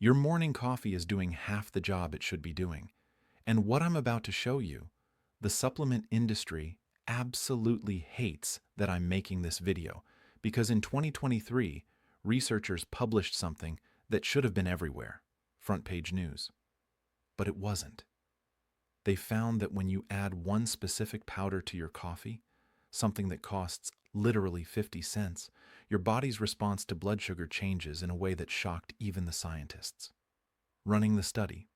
Your morning coffee is doing half the job it should be doing. And what I'm about to show you, the supplement industry absolutely hates that I'm making this video because in 2023, researchers published something that should have been everywhere, front page news. But it wasn't. They found that when you add one specific powder to your coffee, something that costs literally 50 cents, your body's response to blood sugar changes in a way that shocked even the scientists running the study.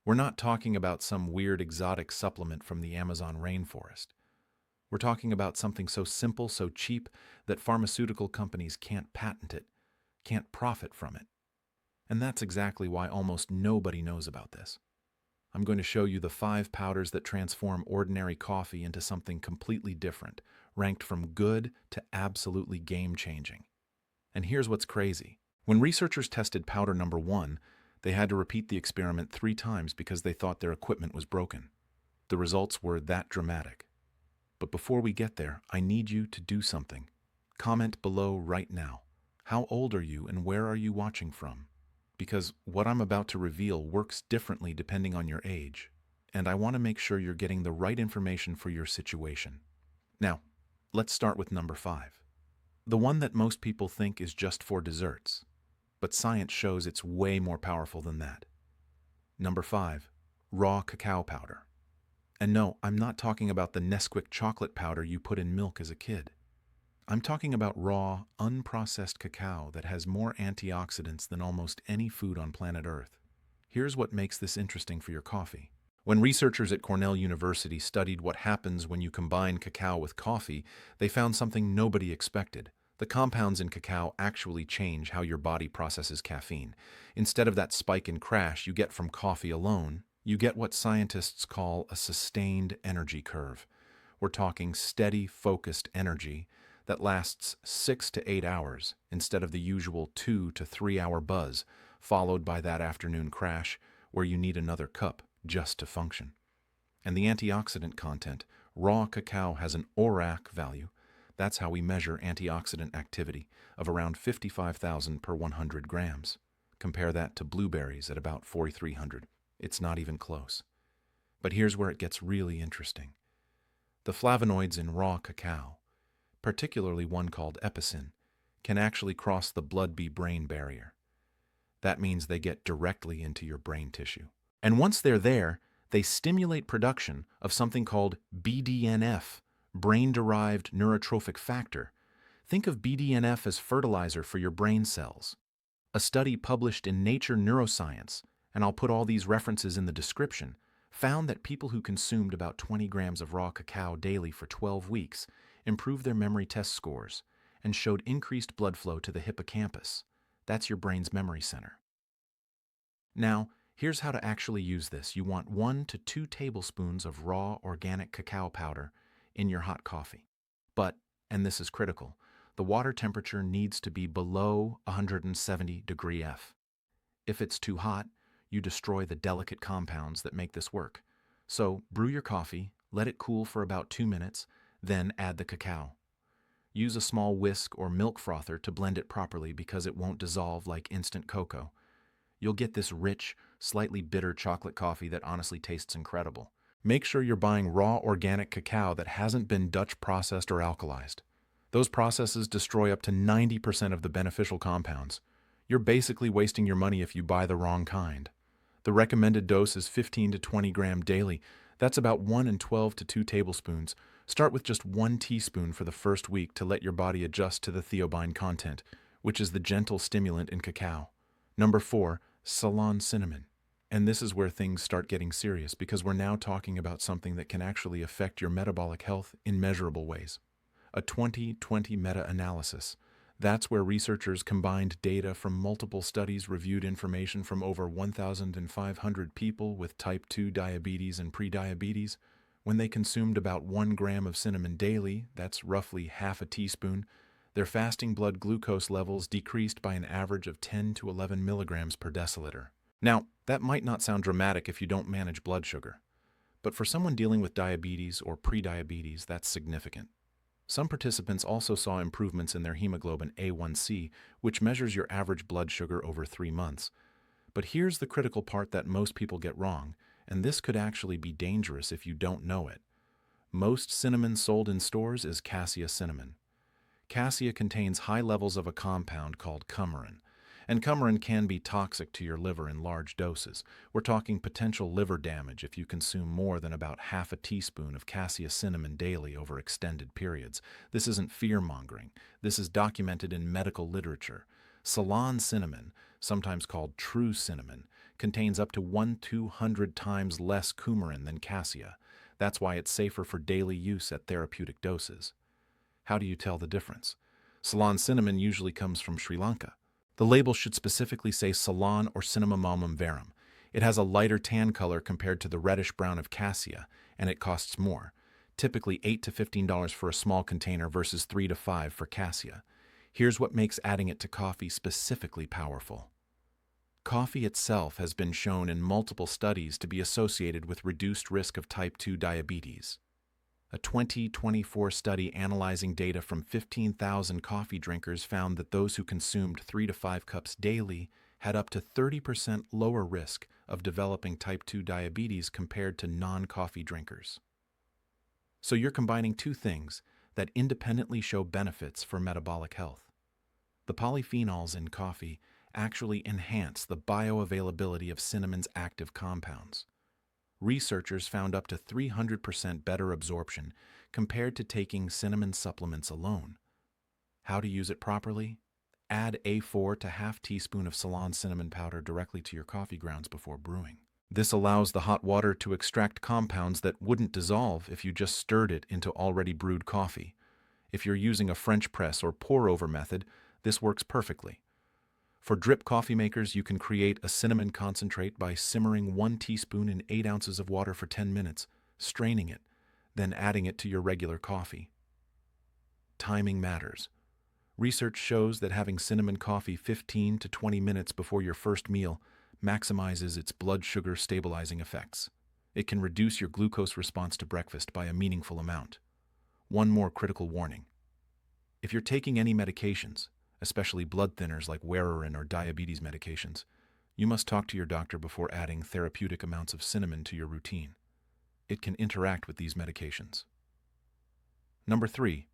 We're not talking about some weird exotic supplement from the Amazon rainforest. We're talking about something so simple, so cheap, that pharmaceutical companies can't patent it, can't profit from it. And that's exactly why almost nobody knows about this. I'm going to show you the 5 powders that transform ordinary coffee into something completely different, ranked from good to absolutely game-changing. And here's what's crazy. When researchers tested powder number 1, they had to repeat the experiment 3 times because they thought their equipment was broken. The results were that dramatic. But before we get there, I need you to do something. Comment below right now. How old are you and where are you watching from? Because what I'm about to reveal works differently depending on your age, and I want to make sure you're getting the right information for your situation. Now, let's start with number 5. The one that most people think is just for desserts, but science shows it's way more powerful than that. Number 5, raw cacao powder. And no, I'm not talking about the Nesquik chocolate powder you put in milk as a kid. I'm talking about raw, unprocessed cacao that has more antioxidants than almost any food on planet Earth. Here's what makes this interesting for your coffee. When researchers at Cornell University studied what happens when you combine cacao with coffee, they found something nobody expected. The compounds in cacao actually change how your body processes caffeine. Instead of that spike and crash you get from coffee alone, you get what scientists call a sustained energy curve. We're talking steady, focused energy that lasts 6 to 8 hours instead of the usual 2 to 3 hour buzz, followed by that afternoon crash where you need another cup just to function. And the antioxidant content, raw cacao has an ORAC value, that's how we measure antioxidant activity, of around 55,000 per 100 grams. Compare that to blueberries at about 4,300. It's not even close. But here's where it gets really interesting. The flavonoids in raw cacao, particularly one called epicin, can actually cross the blood-brain barrier. That means they get directly into your brain tissue. And once they're there, they stimulate production of something called BDNF, brain-derived neurotrophic factor. Think of BDNF as fertilizer for your brain cells. A study published in Nature Neuroscience, and I'll put all these references in the description, found that people who consumed about 20 grams of raw cacao daily for 12 weeks improved their memory test scores and showed increased blood flow to the hippocampus. That's your brain's memory center. Now, here's how to actually use this. You want 1 to 2 tablespoons of raw organic cacao powder in your hot coffee. But, and this is critical, the water temperature needs to be below 170 degree F. If it's too hot, you destroy the delicate compounds that make this work. So, brew your coffee, let it cool for about 2 minutes, then add the cacao. Use a small whisk or milk frother to blend it properly because it won't dissolve like instant cocoa. You'll get this rich, slightly bitter chocolate coffee that honestly tastes incredible. Make sure you're buying raw organic cacao that hasn't been Dutch processed or alkalized. Those processes destroy up to 90% of the beneficial compounds. You're basically wasting your money if you buy the wrong kind. The recommended dose is 15 to 20 gram daily. That's about 1 in 12 to 2 tablespoons. Start with just 1 teaspoon for the first week to let your body adjust to the theobromine content, which is the gentle stimulant in cacao. Number 4, Ceylon cinnamon. And this is where things start getting serious because we're now talking about something that can actually affect your metabolic health in measurable ways. A 2020 meta-analysis. That's where researchers combined data from multiple studies, reviewed information from over 1,500 people with type 2 diabetes and prediabetes. When they consumed about 1 gram of cinnamon daily, that's roughly half a teaspoon, their fasting blood glucose levels decreased by an average of 10 to 11 milligrams per deciliter. Now, that might not sound dramatic if you don't manage blood sugar, but for someone dealing with diabetes or prediabetes, that's significant. Some participants also saw improvements in their hemoglobin A1C, which measures your average blood sugar over 3 months. But here's the critical part that most people get wrong, and this could actually be dangerous if you don't know it. Most cinnamon sold in stores is cassia cinnamon. Cassia contains high levels of a compound called coumarin, and coumarin can be toxic to your liver in large doses. We're talking potential liver damage if you consume more than about half a teaspoon of cassia cinnamon daily over extended periods. This isn't fear-mongering. This is documented in medical literature. Ceylon cinnamon, sometimes called true cinnamon, contains up to 1/200 times less coumarin than cassia. That's why it's safer for daily use at therapeutic doses. How do you tell the difference? Ceylon cinnamon usually comes from Sri Lanka. The label should specifically say Ceylon or Cinnamomum verum. It has a lighter tan color compared to the reddish brown of cassia, and it costs more, typically $8 to $15 for a small container versus $3 to $5 for cassia. Here's what makes adding it to coffee specifically powerful. Coffee itself has been shown in multiple studies to be associated with reduced risk of type 2 diabetes. A 2024 study analyzing data from 15,000 coffee drinkers found that those who consumed 3 to 5 cups daily had up to 30% lower risk of developing type 2 diabetes compared to non-coffee drinkers. So you're combining two things that independently show benefits for metabolic health. The polyphenols in coffee actually enhance the bioavailability of cinnamon's active compounds. Researchers found up to 300% better absorption compared to taking cinnamon supplements alone. How to use it properly? Add a 4 to half teaspoon of Ceylon cinnamon powder directly to your coffee grounds before brewing. This allows the hot water to extract compounds that wouldn't dissolve if you just stirred it into already brewed coffee. If you're using a French press or pour-over method, this works perfectly. For drip coffee makers, you can create a cinnamon concentrate by simmering 1 teaspoon in 8 ounces of water for 10 minutes, straining it, then adding it to your regular coffee. Timing matters. Research shows that having cinnamon coffee 15 to 20 minutes before your first meal maximizes its blood sugar stabilizing effects. It can reduce your glucose response to breakfast by a meaningful amount. One more critical warning. If you're taking any medications, especially blood thinners like Wararin or diabetes medications, you must talk to your doctor before adding therapeutic amounts of cinnamon to your routine. It can interact with these medications. Number 3,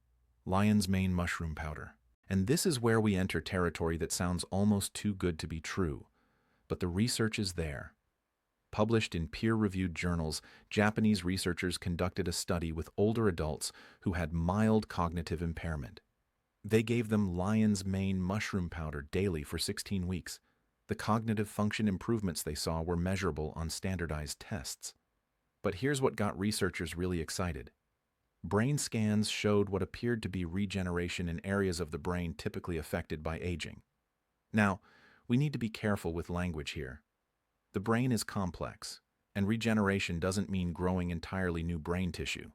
lion's mane mushroom powder. And this is where we enter territory that sounds almost too good to be true, but the research is there. Published in peer-reviewed journals, Japanese researchers conducted a study with older adults who had mild cognitive impairment. They gave them lion's mane mushroom powder daily for 16 weeks. The cognitive function improvements they saw were measurable on standardized tests. But here's what got researchers really excited. Brain scans showed what appeared to be regeneration in areas of the brain typically affected by aging. Now, we need to be careful with language here. The brain is complex, and regeneration doesn't mean growing entirely new brain tissue.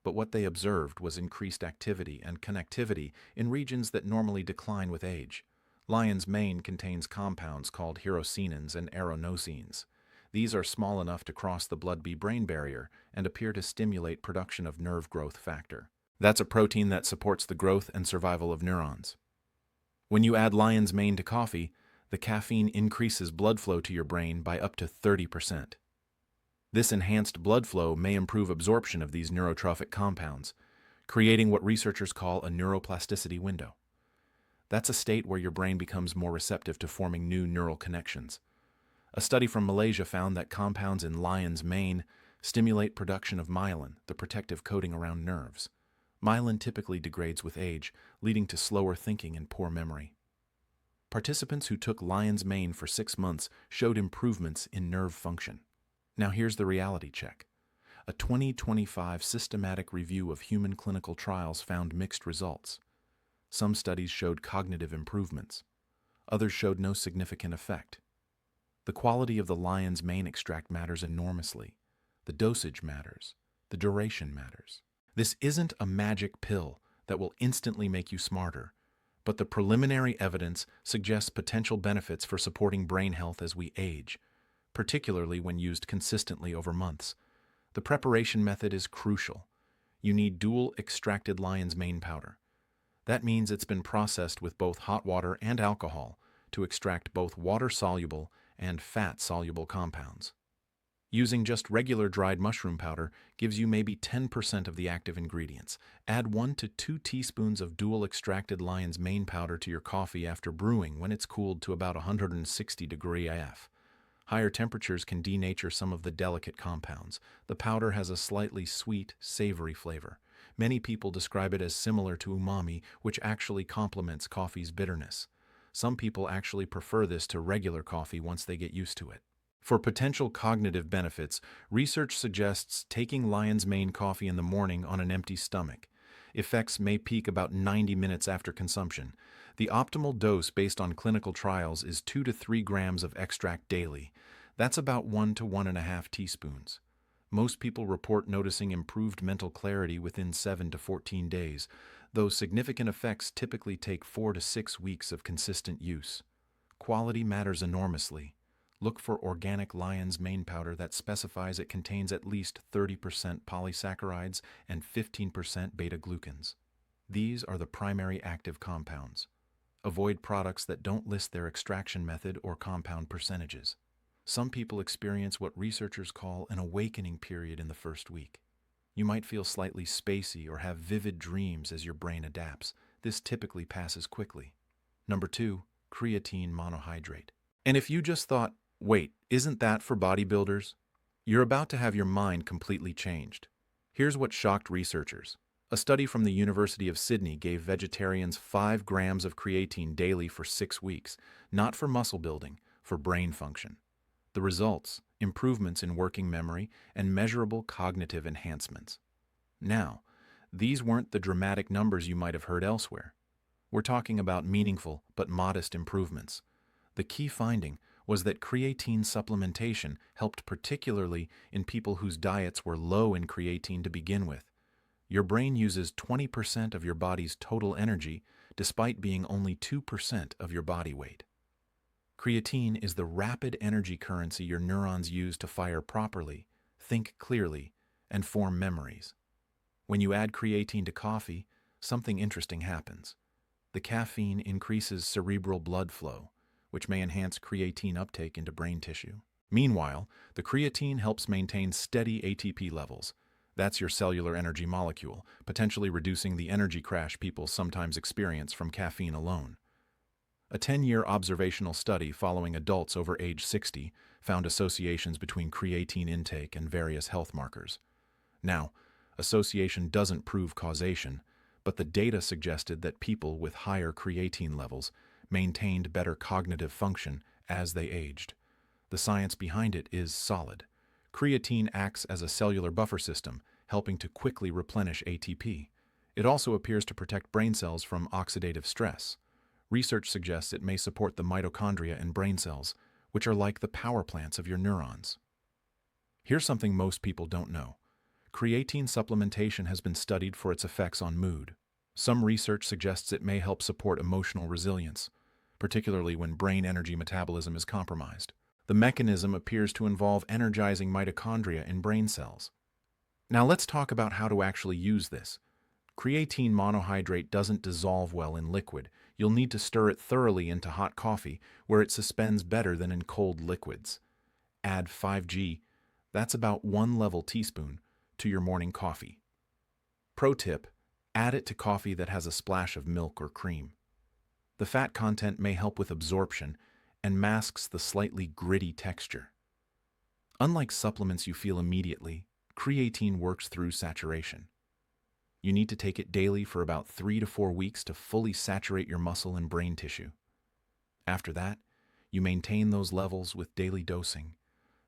But what they observed was increased activity and connectivity in regions that normally decline with age. Lion's mane contains compounds called hyrosinins and aronosines. These are small enough to cross the blood-brain barrier and appear to stimulate production of nerve growth factor. That's a protein that supports the growth and survival of neurons. When you add lion's mane to coffee, the caffeine increases blood flow to your brain by up to 30%. This enhanced blood flow may improve absorption of these neurotrophic compounds, creating what researchers call a neuroplasticity window. That's a state where your brain becomes more receptive to forming new neural connections. A study from Malaysia found that compounds in lion's mane stimulate production of myelin, the protective coating around nerves. Myelin typically degrades with age, leading to slower thinking and poor memory. Participants who took lion's mane for 6 months showed improvements in nerve function. Now here's the reality check. A 2025 systematic review of human clinical trials found mixed results. Some studies showed cognitive improvements. Others showed no significant effect. The quality of the lion's mane extract matters enormously. The dosage matters. The duration matters. This isn't a magic pill that will instantly make you smarter, but the preliminary evidence suggests potential benefits for supporting brain health as we age, particularly when used consistently over months. The preparation method is crucial. You need dual extracted lion's mane powder. That means it's been processed with both hot water and alcohol to extract both water-soluble and fat-soluble compounds. Using just regular dried mushroom powder gives you maybe 10% of the active ingredients. Add 1 to 2 teaspoons of dual-extracted lion's mane powder to your coffee after brewing when it's cooled to about 160 degrees F. Higher temperatures can denature some of the delicate compounds. The powder has a slightly sweet, savory flavor. Many people describe it as similar to umami, which actually complements coffee's bitterness. Some people actually prefer this to regular coffee once they get used to it. For potential cognitive benefits, research suggests taking lion's mane coffee in the morning on an empty stomach. Effects may peak about 90 minutes after consumption. The optimal dose based on clinical trials is 2 to 3 grams of extract daily. That's about 1 to 1.5 teaspoons. Most people report noticing improved mental clarity within 7 to 14 days, though significant effects typically take 4 to 6 weeks of consistent use. Quality matters enormously. Look for organic lion's mane powder that specifies it contains at least 30% polysaccharides and 15% beta-glucans. These are the primary active compounds. Avoid products that don't list their extraction method or compound percentages. Some people experience what researchers call an awakening period in the first week. You might feel slightly spacey or have vivid dreams as your brain adapts. This typically passes quickly. Number 2, creatine monohydrate. And if you just thought, wait, isn't that for bodybuilders? You're about to have your mind completely changed. Here's what shocked researchers. A study from the University of Sydney gave vegetarians 5 grams of creatine daily for 6 weeks, not for muscle building, for brain function. The results: improvements in working memory and measurable cognitive enhancements. Now, these weren't the dramatic numbers you might have heard elsewhere. We're talking about meaningful but modest improvements. The key finding was that creatine supplementation helped particularly in people whose diets were low in creatine to begin with. Your brain uses 20% of your body's total energy, despite being only 2% of your body weight. Creatine is the rapid energy currency your neurons use to fire properly, think clearly, and form memories. When you add creatine to coffee, something interesting happens. The caffeine increases cerebral blood flow, which may enhance creatine uptake into brain tissue. Meanwhile, the creatine helps maintain steady ATP levels. That's your cellular energy molecule, potentially reducing the energy crash people sometimes experience from caffeine alone. A 10-year observational study following adults over age 60 found associations between creatine intake and various health markers. Now, association doesn't prove causation, but the data suggested that people with higher creatine levels maintained better cognitive function as they aged. The science behind it is solid. Creatine acts as a cellular buffer system, helping to quickly replenish ATP. It also appears to protect brain cells from oxidative stress. Research suggests it may support the mitochondria in brain cells, which are like the power plants of your neurons. Here's something most people don't know. Creatine supplementation has been studied for its effects on mood. Some research suggests it may help support emotional resilience, particularly when brain energy metabolism is compromised. The mechanism appears to involve energizing mitochondria in brain cells. Now let's talk about how to actually use this. Creatine monohydrate doesn't dissolve well in liquid. You'll need to stir it thoroughly into hot coffee, where it suspends better than in cold liquids. Add 5g, that's about 1 level teaspoon, to your morning coffee. Pro tip: add it to coffee that has a splash of milk or cream. The fat content may help with absorption and masks the slightly gritty texture. Unlike supplements you feel immediately, creatine works through saturation. You need to take it daily for about 3 to 4 weeks to fully saturate your muscle and brain tissue. After that, you maintain those levels with daily dosing.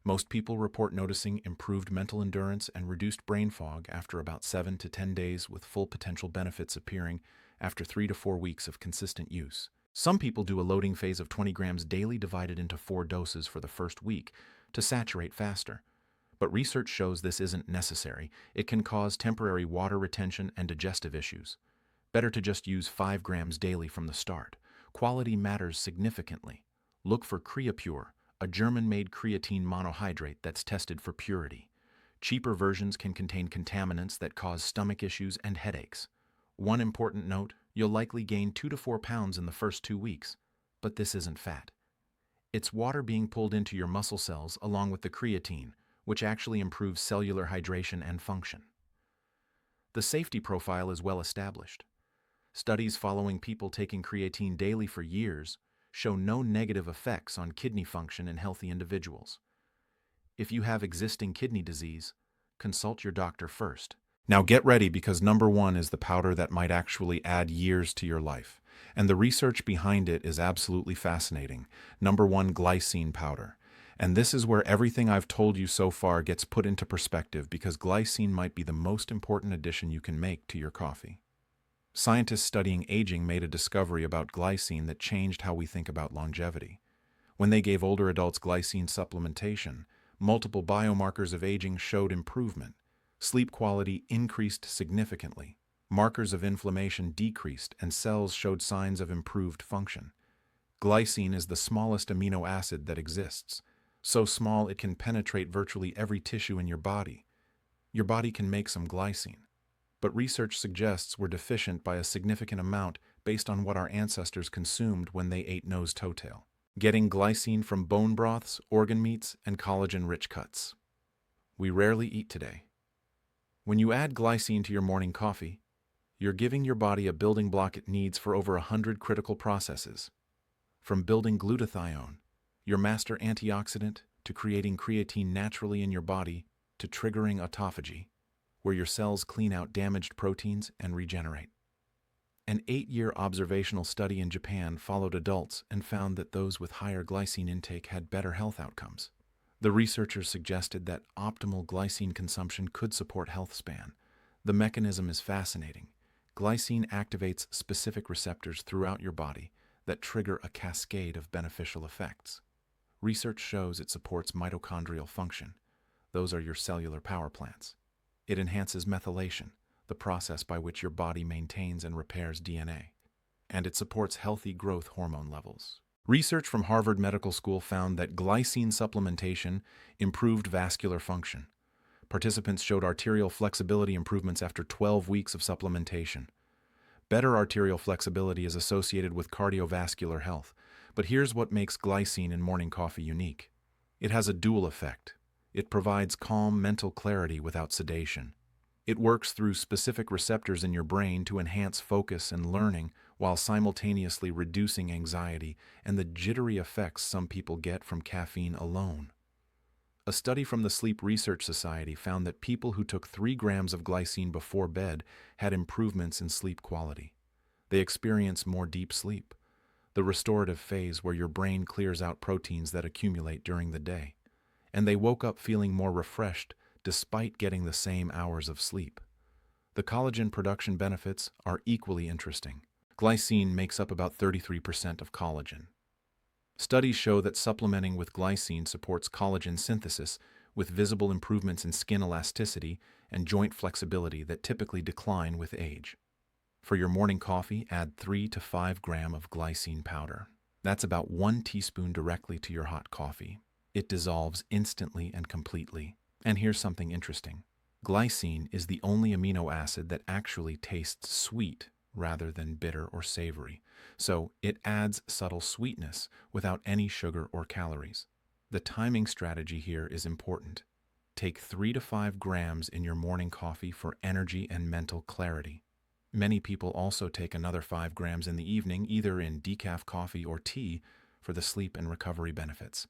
Most people report noticing improved mental endurance and reduced brain fog after about 7 to 10 days, with full potential benefits appearing after 3 to 4 weeks of consistent use. Some people do a loading phase of 20 grams daily divided into 4 doses for the first week to saturate faster. But research shows this isn't necessary. It can cause temporary water retention and digestive issues. Better to just use 5 grams daily from the start. Quality matters significantly. Look for CreaPure, a German-made creatine monohydrate that's tested for purity. Cheaper versions can contain contaminants that cause stomach issues and headaches. One important note: you'll likely gain 2 to 4 pounds in the first 2 weeks, but this isn't fat. It's water being pulled into your muscle cells along with the creatine, which actually improves cellular hydration and function. The safety profile is well established. Studies following people taking creatine daily for years show no negative effects on kidney function in healthy individuals. If you have existing kidney disease, consult your doctor first. Now get ready, because number one is the powder that might actually add years to your life. And the research behind it is absolutely fascinating. Number one, glycine powder. And this is where everything I've told you so far gets put into perspective, because glycine might be the most important addition you can make to your coffee. Scientists studying aging made a discovery about glycine that changed how we think about longevity. When they gave older adults glycine supplementation, multiple biomarkers of aging showed improvement. Sleep quality increased significantly. Markers of inflammation decreased, and cells showed signs of improved function. Glycine is the smallest amino acid that exists, so small it can penetrate virtually every tissue in your body. Your body can make some glycine, but research suggests we're deficient by a significant amount based on what our ancestors consumed when they ate nose-to tail. Getting glycine from bone broths, organ meats, and collagen-rich cuts. We rarely eat today. When you add glycine to your morning coffee, you're giving your body a building block it needs for over 100 critical processes. From building glutathione, your master antioxidant, to creating creatine naturally in your body, to triggering autophagy, where your cells clean out damaged proteins and regenerate. An 8-year observational study in Japan followed adults and found that those with higher glycine intake had better health outcomes. The researchers suggested that optimal glycine consumption could support health span. The mechanism is fascinating. Glycine activates specific receptors throughout your body that trigger a cascade of beneficial effects. Research shows it supports mitochondrial function. Those are your cellular power plants. It enhances methylation, the process by which your body maintains and repairs DNA. And it supports healthy growth hormone levels. Research from Harvard Medical School found that glycine supplementation improved vascular function. Participants showed arterial flexibility improvements after 12 weeks of supplementation. Better arterial flexibility is associated with cardiovascular health, but here's what makes glycine in morning coffee unique. It has a dual effect. It provides calm mental clarity without sedation. It works through specific receptors in your brain to enhance focus and learning, while simultaneously reducing anxiety and the jittery effects some people get from caffeine alone. A study from the Sleep Research Society found that people who took 3 grams of glycine before bed had improvements in sleep quality. They experience more deep sleep, the restorative phase where your brain clears out proteins that accumulate during the day, and they woke up feeling more refreshed despite getting the same hours of sleep. The collagen production benefits are equally interesting. Glycine makes up about 33% of collagen. Studies show that supplementing with glycine supports collagen synthesis, with visible improvements in skin elasticity and joint flexibility that typically decline with age. For your morning coffee, add 3 to 5 grams of glycine powder. That's about 1 teaspoon directly to your hot coffee. It dissolves instantly and completely. And here's something interesting. Glycine is the only amino acid that actually tastes sweet rather than bitter or savory, so it adds subtle sweetness without any sugar or calories. The timing strategy here is important. Take 3 to 5 grams in your morning coffee for energy and mental clarity. Many people also take another 5 grams in the evening, either in decaf coffee or tea, for the sleep and recovery benefits.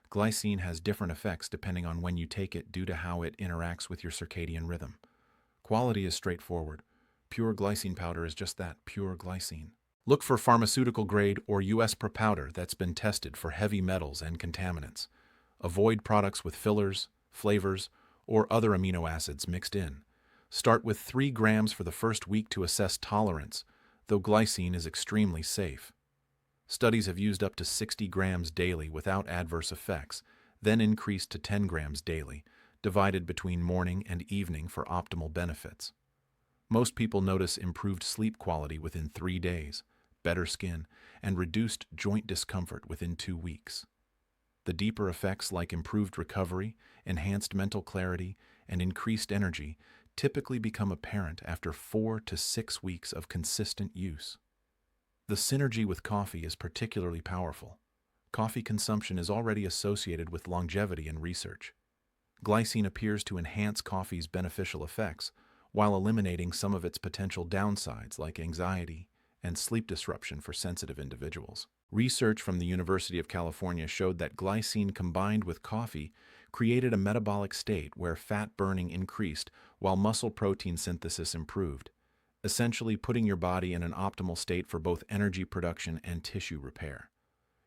Glycine has different effects depending on when you take it due to how it interacts with your circadian rhythm. Quality is straightforward. Pure glycine powder is just that, pure glycine. Look for pharmaceutical grade or USP powder that's been tested for heavy metals and contaminants. Avoid products with fillers, flavors, or other amino acids mixed in. Start with 3 grams for the first week to assess tolerance, though glycine is extremely safe. Studies have used up to 60 grams daily without adverse effects, then increased to 10 grams daily, divided between morning and evening for optimal benefits. Most people notice improved sleep quality within 3 days, better skin, and reduced joint discomfort within 2 weeks. The deeper effects like improved recovery, enhanced mental clarity, and increased energy typically become apparent after 4 to 6 weeks of consistent use. The synergy with coffee is particularly powerful. Coffee consumption is already associated with longevity in research. Glycine appears to enhance coffee's beneficial effects while eliminating some of its potential downsides like anxiety and sleep disruption for sensitive individuals. Research from the University of California showed that glycine combined with coffee created a metabolic state where fat burning increased while muscle protein synthesis improved, essentially putting your body in an optimal state for both energy production and tissue repair.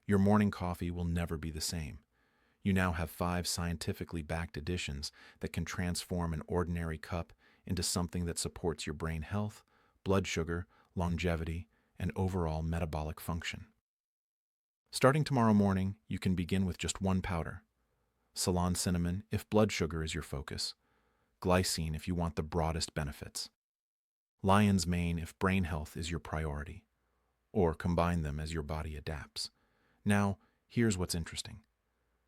Your morning coffee will never be the same. You now have 5 scientifically backed additions that can transform an ordinary cup into something that supports your brain health, blood sugar, longevity, and overall metabolic function. Starting tomorrow morning, you can begin with just 1 powder. Ceylon cinnamon if blood sugar is your focus. Glycine if you want the broadest benefits. Lion's mane if brain health is your priority. Or combine them as your body adapts. Now, here's what's interesting.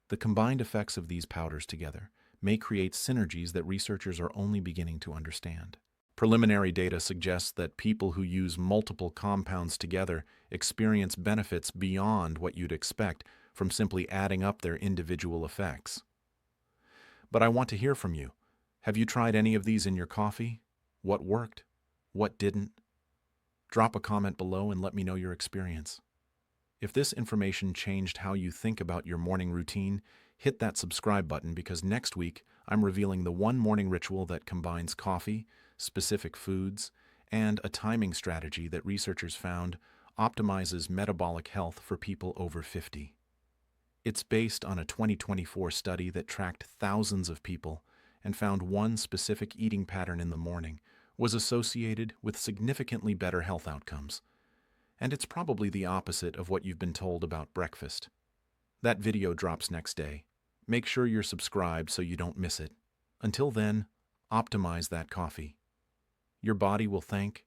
The combined effects of these powders together may create synergies that researchers are only beginning to understand. Preliminary data suggests that people who use multiple compounds together experience benefits beyond what you'd expect from simply adding up their individual effects. But I want to hear from you. Have you tried any of these in your coffee? What worked? What didn't? Drop a comment below and let me know your experience. If this information changed how you think about your morning routine, hit that subscribe button because next week I'm revealing the one morning ritual that combines coffee, specific foods, and a timing strategy that researchers found optimizes metabolic health for people over 50. It's based on a 2024 study that tracked thousands of people and found one specific eating pattern in the morning was associated with significantly better health outcomes. And it's probably the opposite of what you've been told about breakfast. That video drops next day. Make sure you're subscribed so you don't miss it. Until then, optimize that coffee. Your body will thank